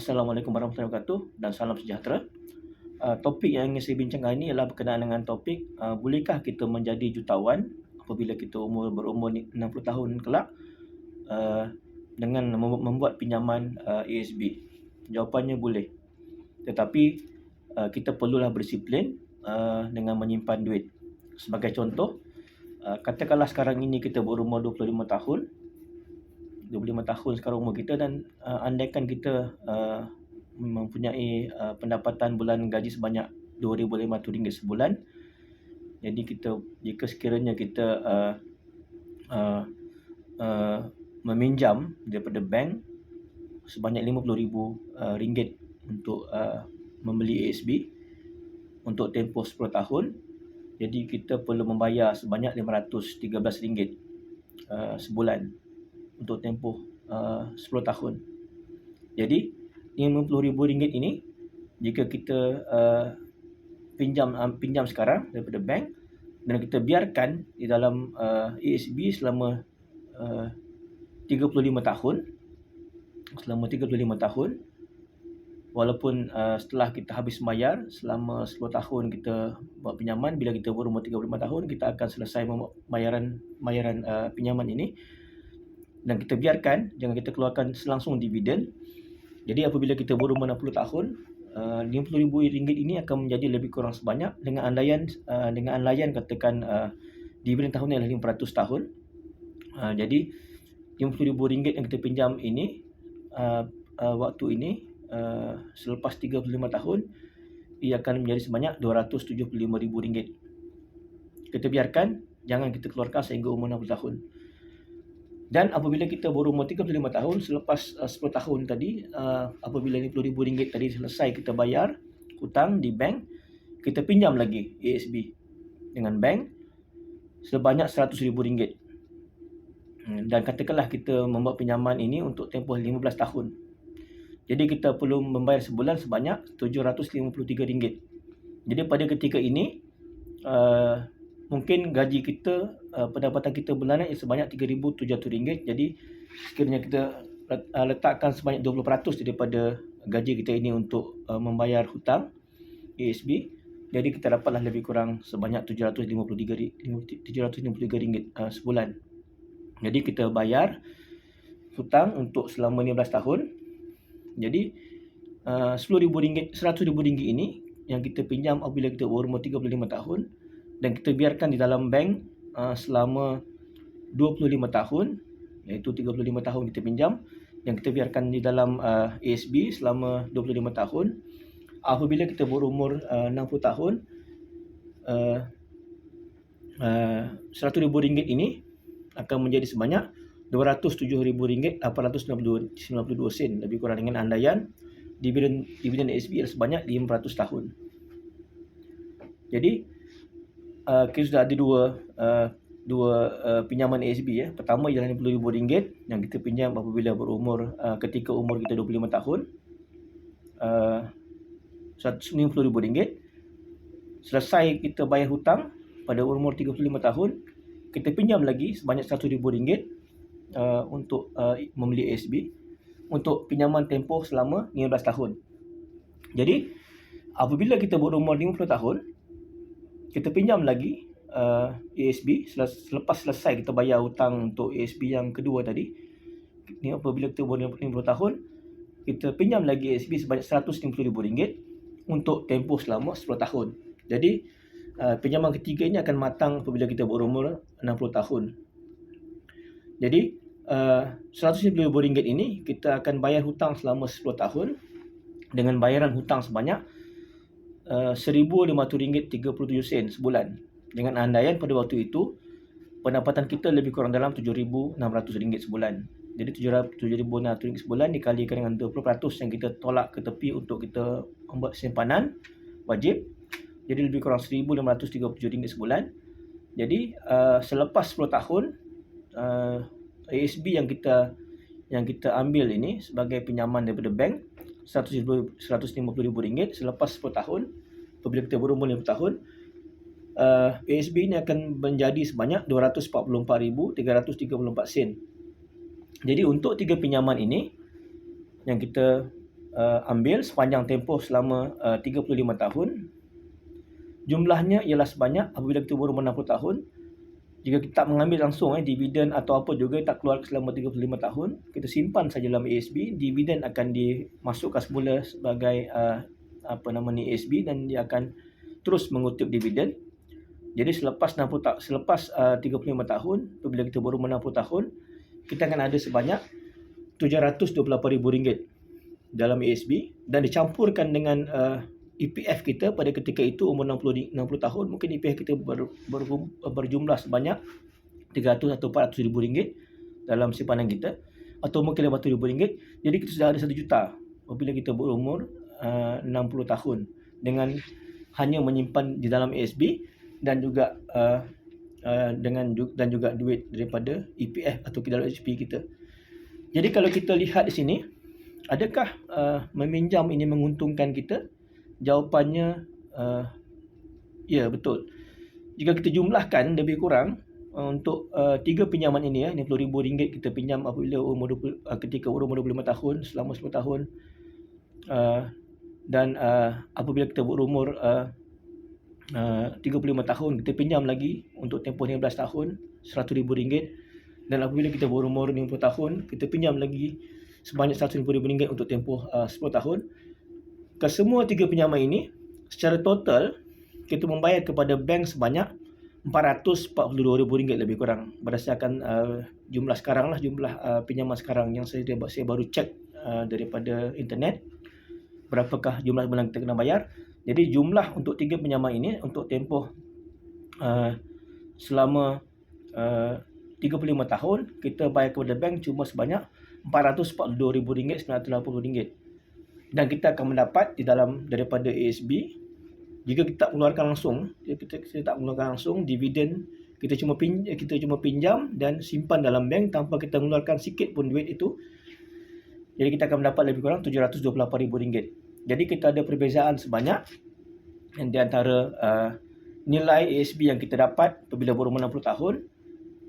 Assalamualaikum warahmatullahi wabarakatuh dan salam sejahtera. Topik yang ingin saya bincangkan ini ialah berkenaan dengan topik, bolehkah kita menjadi jutawan apabila kita berumur 60 tahun kelak, uh, dengan membuat pinjaman ASB? Jawapannya boleh. Tetapi kita perlulah berdisiplin dengan menyimpan duit. Sebagai contoh, katakanlah sekarang ini kita berumur 25 tahun, 25 tahun sekarang umur kita, dan andaikan kita mempunyai pendapatan bulan gaji sebanyak RM2,500 sebulan. Jadi jika sekiranya kita meminjam daripada bank sebanyak RM50,000 untuk membeli ASB untuk tempoh 10 tahun, jadi kita perlu membayar sebanyak RM513 sebulan untuk tempoh 10 tahun. Jadi RM50,000 ini, jika kita pinjam sekarang daripada bank dan kita biarkan di dalam ASB selama 35 tahun, walaupun setelah kita habis bayar selama 10 tahun kita buat pinjaman, bila kita berumur 35 tahun kita akan selesai bayaran pinjaman ini, dan kita biarkan, jangan kita keluarkan langsung dividen. Jadi apabila kita berumur 60 tahun, RM50,000 ini akan menjadi lebih kurang sebanyak, dengan anlayan katakan dividen tahunnya adalah 500 tahun. Jadi RM50,000 yang kita pinjam ini, waktu ini, selepas 35 tahun, ia akan menjadi sebanyak RM275,000. Kita biarkan, jangan kita keluarkan sehingga umur 60 tahun. Dan apabila kita berumur 35 tahun, selepas 10 tahun tadi, apabila RM50,000 tadi selesai kita bayar hutang di bank, kita pinjam lagi ASB dengan bank sebanyak RM100,000. Dan katakanlah kita membuat pinjaman ini untuk tempoh 15 tahun. Jadi kita perlu membayar sebulan sebanyak RM753. Jadi pada ketika ini, mungkin gaji kita, pendapatan kita bulanan sebanyak RM3,700. Jadi sekiranya kita letakkan sebanyak 20% daripada gaji kita ini untuk membayar hutang ASB, jadi kita dapatlah lebih kurang sebanyak RM753 sebulan. Jadi kita bayar hutang untuk selama 15 tahun. Jadi RM100,000 ini yang kita pinjam apabila kita berumur 35 tahun, dan kita biarkan di dalam bank selama 25 tahun, iaitu 35 tahun kita pinjam, yang kita biarkan di dalam ASB selama 25 tahun. Apabila kita berumur 60 tahun, RM100,000 ini akan menjadi sebanyak RM207,892 lebih kurang, dengan andaian dividen ASB adalah sebanyak 500 tahun. Jadi kita sudah ada dua pinjaman ASB ya. Pertama ialah RM50,000 yang kita pinjam apabila berumur ketika umur kita 25 tahun, RM150,000. Selesai kita bayar hutang pada umur 35 tahun, kita pinjam lagi sebanyak RM100,000 untuk membeli ASB untuk pinjaman tempoh selama 15 tahun. Jadi apabila kita berumur 50 tahun, kita pinjam lagi ASB selepas selesai kita bayar hutang untuk ASB yang kedua tadi. Ini apabila kita berumur 50 tahun, kita pinjam lagi ASB sebanyak RM150,000 untuk tempoh selama 10 tahun. Jadi pinjaman ketiga ini akan matang apabila kita berumur 60 tahun. Jadi RM150,000 ini kita akan bayar hutang selama 10 tahun dengan bayaran hutang sebanyak RM1,537 sebulan, dengan andaian pada waktu itu pendapatan kita lebih kurang dalam RM7,600 sebulan. Jadi RM7,600 sebulan dikalikan dengan 20% yang kita tolak ke tepi untuk kita membuat simpanan wajib, jadi lebih kurang RM1,537 sebulan. Jadi selepas 10 tahun, ASB yang kita ambil ini sebagai pinjaman daripada bank RM150,000, selepas 10 tahun apabila kita berumur 50 tahun, ASB ini akan menjadi sebanyak RM244,334. Jadi untuk tiga pinjaman ini yang kita ambil sepanjang tempoh selama 35 tahun. Jumlahnya ialah sebanyak apabila kita berumur 60 tahun. Jika kita tak mengambil langsung dividen atau apa juga tak keluar selama 35 tahun, kita simpan saja dalam ASB, dividen akan dimasukkan semula sebagai ASB dan dia akan terus mengutip dividen. Jadi selepas 35 tahun, apabila kita berumur 60 tahun, kita akan ada sebanyak RM728,000 dalam ASB dan dicampurkan dengan EPF kita pada ketika itu umur 60 tahun, mungkin EPF kita berjumlah sebanyak 300 atau 400 ribu ringgit dalam simpanan kita, atau mungkin 500 ribu ringgit. Jadi kita sudah ada 1 juta apabila kita berumur 60 tahun dengan hanya menyimpan di dalam ASB dan juga dan juga duit daripada EPF atau dalam HP kita. Jadi kalau kita lihat di sini, adakah meminjam ini menguntungkan kita? Jawapannya ya, betul. Jika kita jumlahkan lebih kurang untuk 3 pinjaman ini RM50,000 kita pinjam apabila ketika umur 25 tahun selama 10 tahun, dan apabila kita berumur 35 tahun kita pinjam lagi untuk tempoh 15 tahun RM100,000, dan apabila kita berumur 50 tahun kita pinjam lagi sebanyak RM150,000 untuk tempoh 10 tahun. Kesemua 3 pinjaman ini secara total kita membayar kepada bank sebanyak RM442,000 lebih kurang berdasarkan jumlah sekarang lah, jumlah pinjaman sekarang yang saya baru cek daripada internet, berapakah jumlah yang kita kena bayar. Jadi jumlah untuk 3 pinjaman ini untuk tempoh selama 35 tahun kita bayar kepada bank cuma sebanyak RM442,980, dan kita akan mendapat di dalam daripada ASB, jika kita tak mengeluarkan langsung dividen, kita cuma pinjam dan simpan dalam bank tanpa kita mengeluarkan sikit pun duit itu, jadi kita akan mendapat lebih kurang RM728,000. Jadi kita ada perbezaan sebanyak di antara nilai ASB yang kita dapat apabila berumur 60 tahun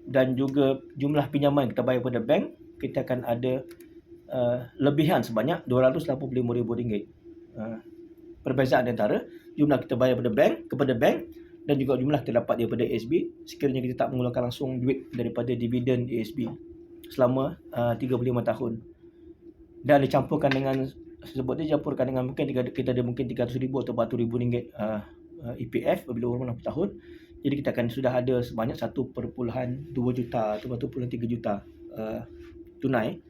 dan juga jumlah pinjaman yang kita bayar kepada bank. Kita akan ada lebihan sebanyak RM285,000. Perbezaan antara jumlah kita bayar kepada bank dan juga jumlah kita dapat daripada ASB sekiranya kita tak mengeluarkan langsung duit daripada dividen ASB selama 35 tahun. Dan dicampurkan dengan mungkin kita ada mungkin RM300,000 atau RM400,000 EPF apabila umur 60 tahun. Jadi kita akan sudah ada sebanyak 1.2 juta atau 1.3 juta tunai.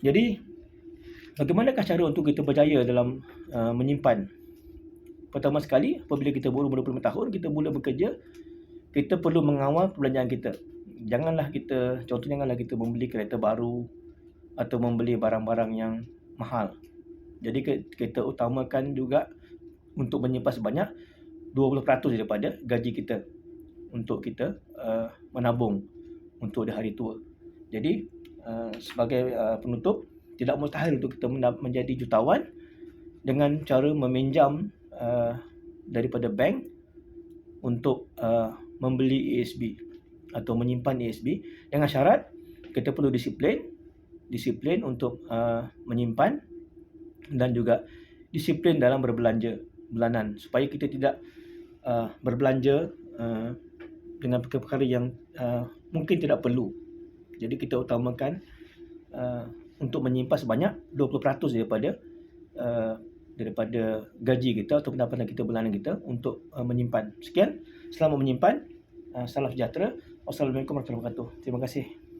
Jadi bagaimanakah cara untuk kita berjaya dalam menyimpan? Pertama sekali, apabila kita berumur 25 tahun, kita mula bekerja, kita perlu mengawal perbelanjaan kita. Janganlah kita membeli kereta baru atau membeli barang-barang yang mahal. Jadi kita utamakan juga untuk menyimpan sebanyak 20% daripada gaji kita untuk kita menabung untuk di hari tua. Jadi sebagai penutup, tidak mustahil untuk kita menjadi jutawan dengan cara meminjam daripada bank untuk membeli ASB atau menyimpan ASB, dengan syarat kita perlu disiplin untuk menyimpan dan juga disiplin dalam berbelanja bulanan, supaya kita tidak berbelanja dengan perkara-perkara yang mungkin tidak perlu. Jadi kita utamakan untuk menyimpan sebanyak 20% daripada gaji kita atau pendapatan kita bulanan kita untuk menyimpan. Sekian, selamat menyimpan. Salam sejahtera. Wassalamualaikum warahmatullahi wabarakatuh. Terima kasih.